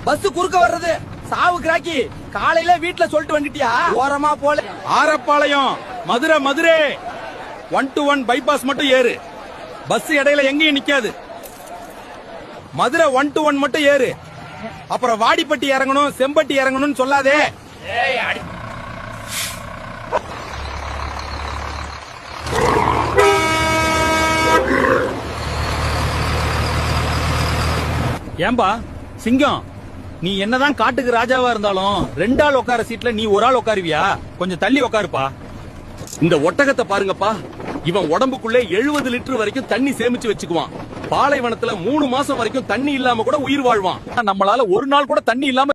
Bus குறுக்க வர்றது சாவு கிராக்கி. காலையில வீட்டுல சொல்லிட்டு வந்துட்டியா? ஓரமா போல. ஆரப்பாளையம் மதுரை மதுரை 1-1 பைபாஸ் மட்டும் ஏறு. பஸ் இடையில எங்கேயும் நிக்காது. மதுரை 1-1 மட்டும் ஏறு. அப்புறம் வாடிப்பட்டி இறங்கணும், செம்பட்டி இறங்கணும்னு சொல்லாதே. ஏம்பா சிங்கம், நீ என்னதான் காட்டுக்கு ராஜாவா இருந்தாலும் 2 ஆள் உட்கார சீட்ல நீ ஒரு ஆள் உட்காருவியா? கொஞ்சம் தள்ளி உட்காருப்பா. இந்த ஒட்டகத்தை பாருங்கப்பா, இவன் உடம்புக்குள்ளே 70 லிட்டர் வரைக்கும் தண்ணி சேமிச்சு வச்சுக்குவான். பாலைவனத்துல 3 மாசம் வரைக்கும் தண்ணி இல்லாம கூட உயிர் வாழ்வான். நம்மளால ஒரு நாள் கூட தண்ணி இல்லாம